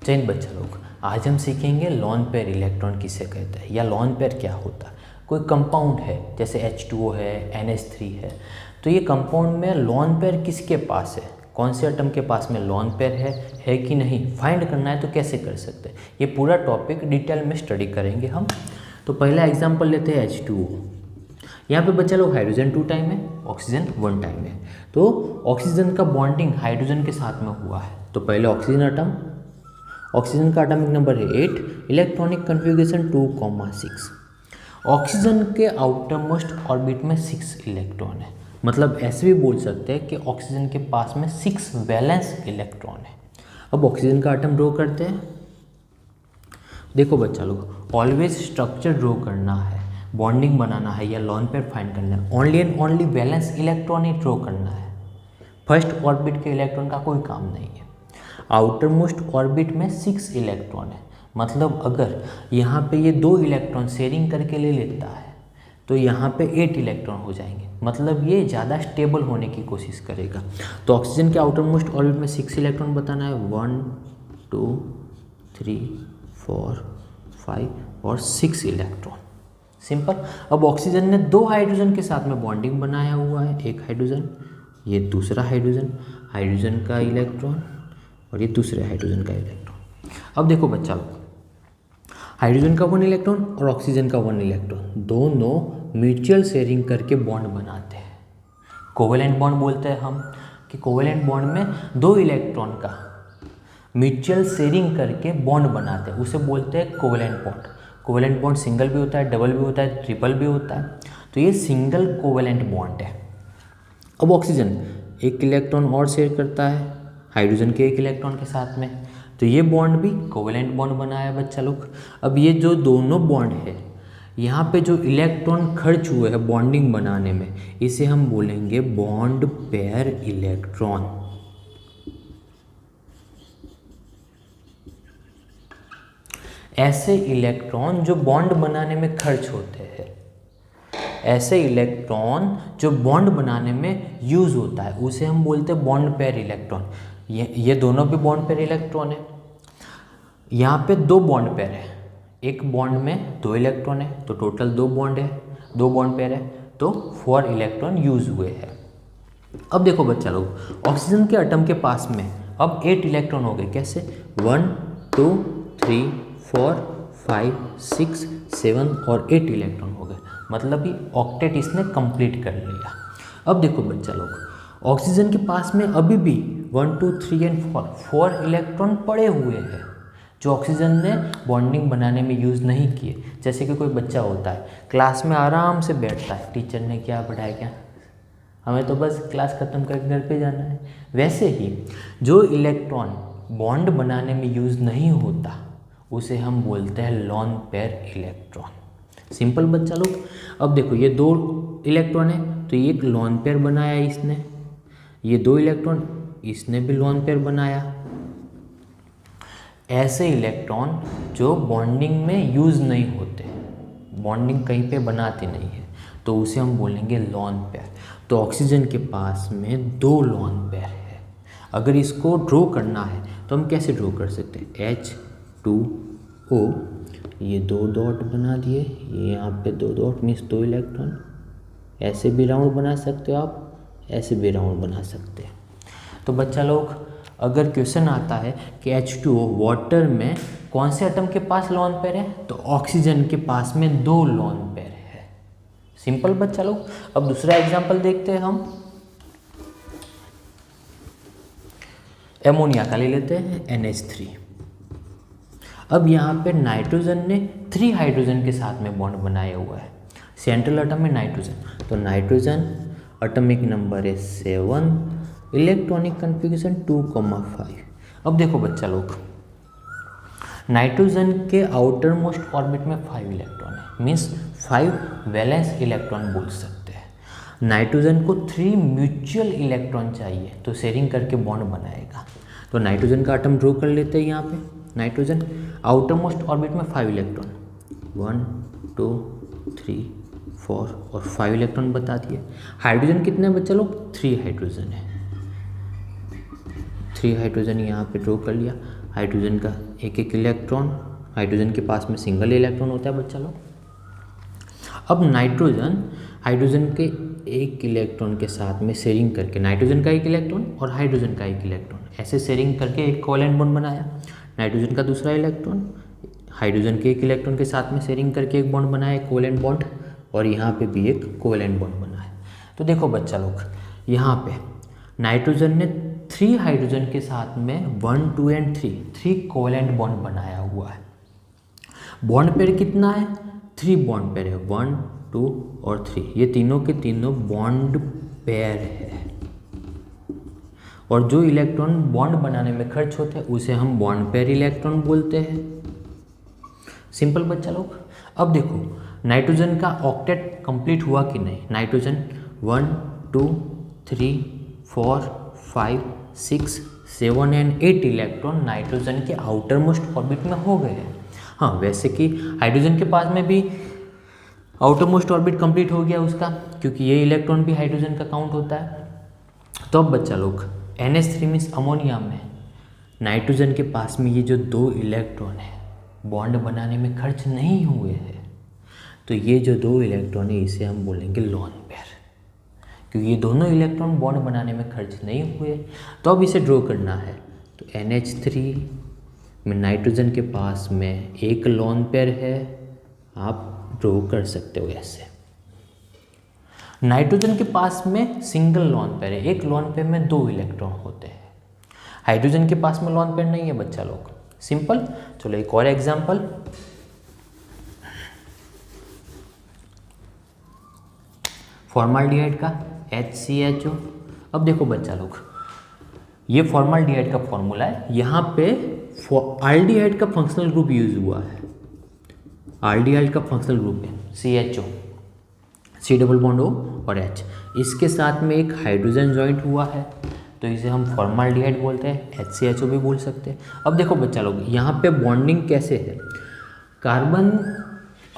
चलिए बच्चा लोग, आज हम सीखेंगे लोन पेयर इलेक्ट्रॉन किसे कहते हैं या लोन पेयर क्या होता है। कोई कंपाउंड है जैसे H2O है, NH3 है, तो ये कंपाउंड में लोन पेयर किसके पास है, कौन से एटम के पास में लोन पेयर है कि नहीं, फाइंड करना है तो कैसे कर सकते हैं। ये पूरा टॉपिक डिटेल में स्टडी करेंगे हम। तो पहला एग्जाम्पल लेते हैं H2O। यहाँ पे बच्चा लोग हाइड्रोजन 2 टाइम है, ऑक्सीजन 1 टाइम है। तो ऑक्सीजन का बॉन्डिंग हाइड्रोजन के साथ में हुआ है। तो पहले ऑक्सीजन का एटॉमिक नंबर है 8, इलेक्ट्रॉनिक कन्फिग्रेशन 2,6। ऑक्सीजन के आउटर मोस्ट ऑर्बिट में 6 इलेक्ट्रॉन है, मतलब ऐसे भी बोल सकते हैं कि ऑक्सीजन के पास में 6 वैलेंस इलेक्ट्रॉन है। अब ऑक्सीजन का एटम ड्रॉ करते हैं। देखो बच्चा लोग, ऑलवेज स्ट्रक्चर ड्रॉ करना है, बॉन्डिंग बनाना है या लोन पेयर फाइंड करना है, only and only valence electron he draw करना है। फर्स्ट ऑर्बिट के इलेक्ट्रॉन का कोई काम नहीं है। आउटर मोस्ट ऑर्बिट में 6 इलेक्ट्रॉन है, मतलब अगर यहाँ पे ये 2 इलेक्ट्रॉन शेयरिंग करके ले लेता है तो यहाँ पे 8 इलेक्ट्रॉन हो जाएंगे, मतलब ये ज़्यादा स्टेबल होने की कोशिश करेगा। तो ऑक्सीजन के आउटर मोस्ट ऑर्बिट में 6 इलेक्ट्रॉन बताना है, 1 2 3 4 5 और 6 इलेक्ट्रॉन। सिंपल। अब ऑक्सीजन ने 2 हाइड्रोजन के साथ में बॉन्डिंग बनाया हुआ है, एक हाइड्रोजन, ये दूसरा हाइड्रोजन का इलेक्ट्रॉन और ये दूसरे हाइड्रोजन का इलेक्ट्रॉन। अब देखो बच्चा लोग, हाइड्रोजन का 1 इलेक्ट्रॉन और ऑक्सीजन का 1 इलेक्ट्रॉन दोनों म्यूचुअल शेयरिंग करके बॉन्ड बनाते हैं। कोवेलेंट बॉन्ड बोलते हैं हम कि कोवेलेंट बॉन्ड में 2 इलेक्ट्रॉन का म्यूचुअल शेयरिंग करके बॉन्ड बनाते हैं, उसे बोलते हैं covalent bond. Covalent bond single भी होता है, डबल भी होता है, ट्रिपल भी होता है। तो ये सिंगल कोवेलेंट बॉन्ड है। अब ऑक्सीजन 1 इलेक्ट्रॉन और शेयर करता है हाइड्रोजन के 1 इलेक्ट्रॉन के साथ में, तो ये बॉन्ड भी कोवेलेंट बॉन्ड बनाया है बच्चा लोग। अब ये जो दोनों बॉन्ड है, यहाँ पे जो इलेक्ट्रॉन खर्च हुए हैं बॉन्डिंग बनाने में, इसे हम बोलेंगे बॉन्ड पेयर इलेक्ट्रॉन। ऐसे इलेक्ट्रॉन जो बॉन्ड बनाने में खर्च होते हैं, ऐसे इलेक्ट्रॉन जो बॉन्ड बनाने में यूज होता है, उसे हम बोलते हैं बॉन्ड पेयर इलेक्ट्रॉन। ये दोनों भी बॉन्ड पेयर इलेक्ट्रॉन है। यहाँ पे 2 बॉन्ड पेयर है, एक बॉन्ड में 2 इलेक्ट्रॉन है, तो टोटल 2 बॉन्ड है, 2 बॉन्ड पेयर है, तो 4 इलेक्ट्रॉन यूज हुए हैं। अब देखो बच्चा लोग, ऑक्सीजन के एटम के पास में अब 8 इलेक्ट्रॉन हो गए। कैसे? 1 2 3 4 5 6 7 और 8 इलेक्ट्रॉन हो गए, मतलब ये ऑक्टेट इसने कंप्लीट कर लिया। अब देखो बच्चा लोग, ऑक्सीजन के पास में अभी भी 1 2 3 एंड 4 इलेक्ट्रॉन पड़े हुए हैं जो ऑक्सीजन ने बॉन्डिंग बनाने में यूज़ नहीं किए। जैसे कि कोई बच्चा होता है, क्लास में आराम से बैठता है, टीचर ने क्या पढ़ाया क्या, हमें तो बस क्लास ख़त्म करके घर पे जाना है। वैसे ही जो इलेक्ट्रॉन बॉन्ड बनाने में यूज़ नहीं होता, उसे हम बोलते हैं लोन पेयर इलेक्ट्रॉन। सिंपल बच्चा लोग। अब देखो, ये 2 इलेक्ट्रॉन है, तो ये एक लोन पेयर बनाया इसने, ये 2 इलेक्ट्रॉन इसने भी लोन पेयर बनाया। ऐसे इलेक्ट्रॉन जो बॉन्डिंग में यूज़ नहीं होते, बॉन्डिंग कहीं पे बनाते नहीं है, तो उसे हम बोलेंगे लोन पेयर। तो ऑक्सीजन के पास में 2 लोन पेयर है। अगर इसको ड्रॉ करना है तो हम कैसे ड्रॉ कर सकते हैं? H2O, ये 2 डॉट बना दिए, ये यहाँ पे 2 डॉट मीन्स 2 इलेक्ट्रॉन। ऐसे भी राउंड बना सकते हो आप, ऐसे भी राउंड बना सकते हैं। तो बच्चा लोग, अगर क्वेश्चन आता है कि H2O वाटर में कौन से एटम के पास लोन पेयर है, तो ऑक्सीजन के पास में 2 लोन पेयर है। सिंपल बच्चा लोग। अब दूसरा एग्जांपल देखते हैं हम, एमोनिया का ले लेते हैं, NH3। अब यहाँ पे नाइट्रोजन ने 3 हाइड्रोजन के साथ में बॉन्ड बनाया हुआ है, सेंट्रल एटम में नाइट्रोजन, तो नाइट्रोजन एटॉमिक नंबर है 7, इलेक्ट्रॉनिक कन्फिग्रेशन 2,5। अब देखो बच्चा लोग, नाइट्रोजन के आउटर मोस्ट ऑर्बिट में 5 इलेक्ट्रॉन है, मीन्स 5 वैलेंस इलेक्ट्रॉन बोल सकते हैं। नाइट्रोजन को 3 म्यूचुअल इलेक्ट्रॉन चाहिए, तो शेयरिंग करके बॉन्ड बनाएगा। तो नाइट्रोजन का एटम ड्रॉ कर लेते हैं। यहाँ पे नाइट्रोजन आउटर मोस्ट ऑर्बिट में 5 इलेक्ट्रॉन, 1 2 3 4 और 5 इलेक्ट्रॉन बता दिए। हाइड्रोजन कितने बच्चे लोग? 3 हाइड्रोजन है, 3 हाइड्रोजन यहाँ पे ड्रॉ कर लिया। हाइड्रोजन का एक एक इलेक्ट्रॉन, हाइड्रोजन के पास में सिंगल इलेक्ट्रॉन होता है बच्चा लोग। अब नाइट्रोजन हाइड्रोजन के एक इलेक्ट्रॉन के साथ में शेयरिंग करके, नाइट्रोजन का एक इलेक्ट्रॉन और हाइड्रोजन का एक इलेक्ट्रॉन ऐसे शेयरिंग करके एक कोवेलेंट बॉन्ड बनाया। नाइट्रोजन का दूसरा इलेक्ट्रॉन हाइड्रोजन के एक इलेक्ट्रॉन के साथ में शेयरिंग करके एक बॉन्ड बनाया, एक कोवेलेंट बॉन्ड, और यहाँ पे भी एक कोवेलेंट बॉन्ड बना है। तो देखो बच्चा लोग, यहाँ पे नाइट्रोजन ने 3 हाइड्रोजन के साथ में 1 2 एंड 3 कोवेलेंट बॉन्ड बनाया हुआ है। बॉन्ड पेयर कितना है? 3 बॉन्ड पेयर है, 1 2 और 3, ये तीनों के तीनों बॉन्ड पेयर है। और जो इलेक्ट्रॉन बॉन्ड बनाने में खर्च होते हैं उसे हम बॉन्ड पेयर इलेक्ट्रॉन बोलते हैं। सिंपल बच्चा लोग। अब देखो नाइट्रोजन का ऑक्टेट कंप्लीट हुआ कि नहीं। नाइट्रोजन 1 2 3 4 5 6 7 एंड 8 इलेक्ट्रॉन नाइट्रोजन के आउटर मोस्ट ऑर्बिट में हो गए हैं। हाँ, वैसे कि हाइड्रोजन के पास में भी आउटर मोस्ट ऑर्बिट कंप्लीट हो गया उसका, क्योंकि ये इलेक्ट्रॉन भी हाइड्रोजन का काउंट होता है। तो अब बच्चा लोग NH3 मीन्स अमोनिया में नाइट्रोजन के पास में ये जो 2 इलेक्ट्रॉन है बॉन्ड बनाने में खर्च नहीं हुए हैं, तो ये जो 2 इलेक्ट्रॉन है इसे हम बोलेंगे लॉन पेयर, क्योंकि ये दोनों इलेक्ट्रॉन बॉन्ड बनाने में खर्च नहीं हुए। तो अब इसे ड्रॉ करना है, तो NH3 में नाइट्रोजन के पास में एक लॉन पेयर है, आप ड्रॉ कर सकते हो ऐसे। नाइट्रोजन के पास में सिंगल लॉन पेयर है, एक लॉन पेयर में 2 इलेक्ट्रॉन होते हैं। हाइड्रोजन के पास में लॉन पेयर नहीं है बच्चा लोग। सिंपल। चलो एक और एग्जांपल, फॉर्माल्डिहाइड का HCHO। अब देखो बच्चा लोग, ये फॉर्माल्डिहाइड का फॉर्मूला है, यहाँ पे आल्डिहाइड का फंक्शनल ग्रुप यूज हुआ है। आल्डिहाइड का फंक्शनल ग्रुप है CHO, C double bond O और H, इसके साथ में एक हाइड्रोजन जॉइंट हुआ है, तो इसे हम फॉर्माल्डिहाइड बोलते हैं, HCHO भी बोल सकते हैं। अब देखो बच्चा लोग, यहाँ पे बॉन्डिंग कैसे है। कार्बन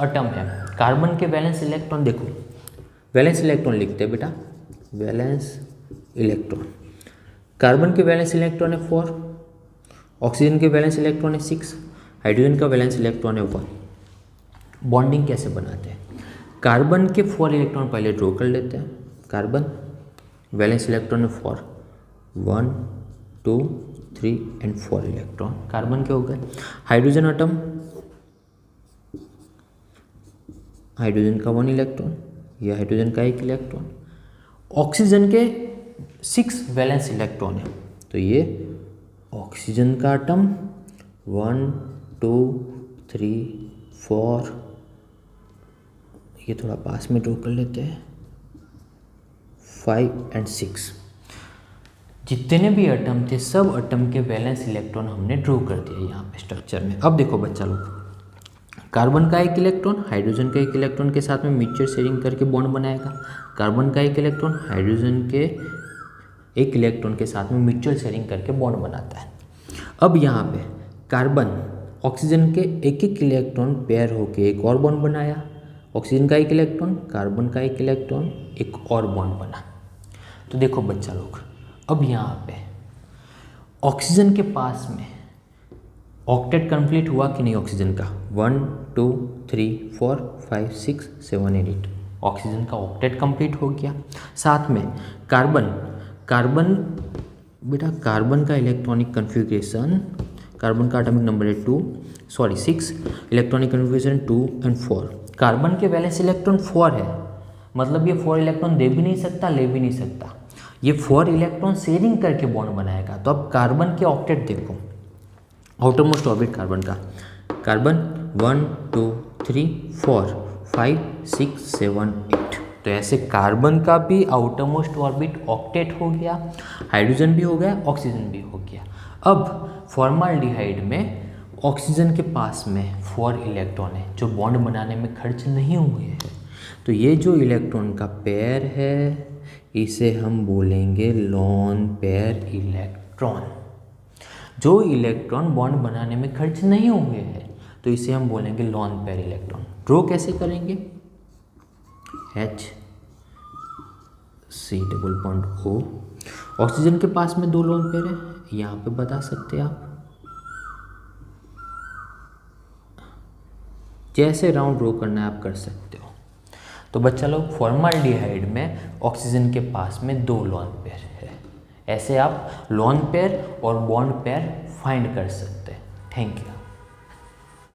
एटम है, कार्बन के वैलेंस इलेक्ट्रॉन देखो, वैलेंस इलेक्ट्रॉन लिखते हैं बेटा, वैलेंस इलेक्ट्रॉन। कार्बन के वैलेंस इलेक्ट्रॉन है 4, ऑक्सीजन के वैलेंस इलेक्ट्रॉन है 6, हाइड्रोजन का वैलेंस इलेक्ट्रॉन है 1। बॉन्डिंग कैसे बनाते हैं? कार्बन के 4 इलेक्ट्रॉन पहले ड्रॉ कर लेते हैं। कार्बन वैलेंस इलेक्ट्रॉन है 4, 1 2 3 एंड 4 इलेक्ट्रॉन कार्बन के हो गए। हाइड्रोजन एटम, हाइड्रोजन का 1 इलेक्ट्रॉन, यह हाइड्रोजन का 1 इलेक्ट्रॉन। ऑक्सीजन के 6 वैलेंस इलेक्ट्रॉन है, तो ये ऑक्सीजन का एटम 1 2 3 4, ये थोड़ा पास में ड्रॉ कर लेते हैं, 5 एंड 6। जितने भी एटम थे सब एटम के वैलेंस इलेक्ट्रॉन हमने ड्रॉ कर दिया यहाँ पे स्ट्रक्चर में। अब देखो बच्चा लोग, कार्बन का 1 इलेक्ट्रॉन हाइड्रोजन के 1 इलेक्ट्रॉन के साथ में म्यूचुअल शेयरिंग करके बॉन्ड बनाएगा। कार्बन का 1 इलेक्ट्रॉन हाइड्रोजन के 1 इलेक्ट्रॉन के साथ में म्यूचुअल शेयरिंग करके बॉन्ड बनाता है। अब यहाँ पे कार्बन ऑक्सीजन के 1 इलेक्ट्रॉन पेयर होके एक और बॉन्ड बनाया, ऑक्सीजन का 1 इलेक्ट्रॉन, कार्बन का 1 इलेक्ट्रॉन, एक और बॉन्ड बना। तो देखो बच्चा लोग, अब यहाँ पे ऑक्सीजन के पास में ऑक्टेट कंप्लीट हुआ कि नहीं ऑक्सीजन का? 1 2 3 4 5 6 7 एंड 8, ऑक्सीजन का ऑक्टेट कंप्लीट हो गया। साथ में कार्बन बेटा, कार्बन का इलेक्ट्रॉनिक कन्फिग्रेशन, कार्बन का एटॉमिक नंबर है 6, इलेक्ट्रॉनिक कन्फिग्रेशन 2 एंड 4। कार्बन के वैलेंस इलेक्ट्रॉन 4 है, मतलब ये 4 इलेक्ट्रॉन दे भी नहीं सकता, ले भी नहीं सकता, ये 4 इलेक्ट्रॉन शेयरिंग करके बॉन्ड बनाएगा। तो अब कार्बन के ऑक्टेट देखो, आउटर मोस्ट ऑर्बिट कार्बन का, कार्बन 1 2 3 4 5 6 7 8, तो ऐसे कार्बन का भी आउटर मोस्ट ऑर्बिट ऑक्टेट हो गया, हाइड्रोजन भी हो गया, ऑक्सीजन भी हो गया। अब फॉर्माल्डिहाइड में ऑक्सीजन के पास में 4 इलेक्ट्रॉन है जो बॉन्ड बनाने में खर्च नहीं हुए हैं, तो ये जो इलेक्ट्रॉन का पेयर है इसे हम बोलेंगे लॉन पेयर इलेक्ट्रॉन। जो इलेक्ट्रॉन बॉन्ड बनाने में खर्च नहीं हुए हैं तो इसे हम बोलेंगे लॉन पेयर इलेक्ट्रॉन। ड्रॉ कैसे करेंगे? H C double bond O, oxygen के पास में 2 लॉन पेयर है, यहाँ पे बता सकते हैं आप, जैसे राउंड ड्रॉ करना है आप कर सकते हो। तो बच्चा लोग फॉर्मल्डिहाइड में ऑक्सीजन के पास में 2 लोन पेयर है। ऐसे आप लोन पेयर और बॉन्ड पेयर फाइंड कर सकते हैं। Thank you.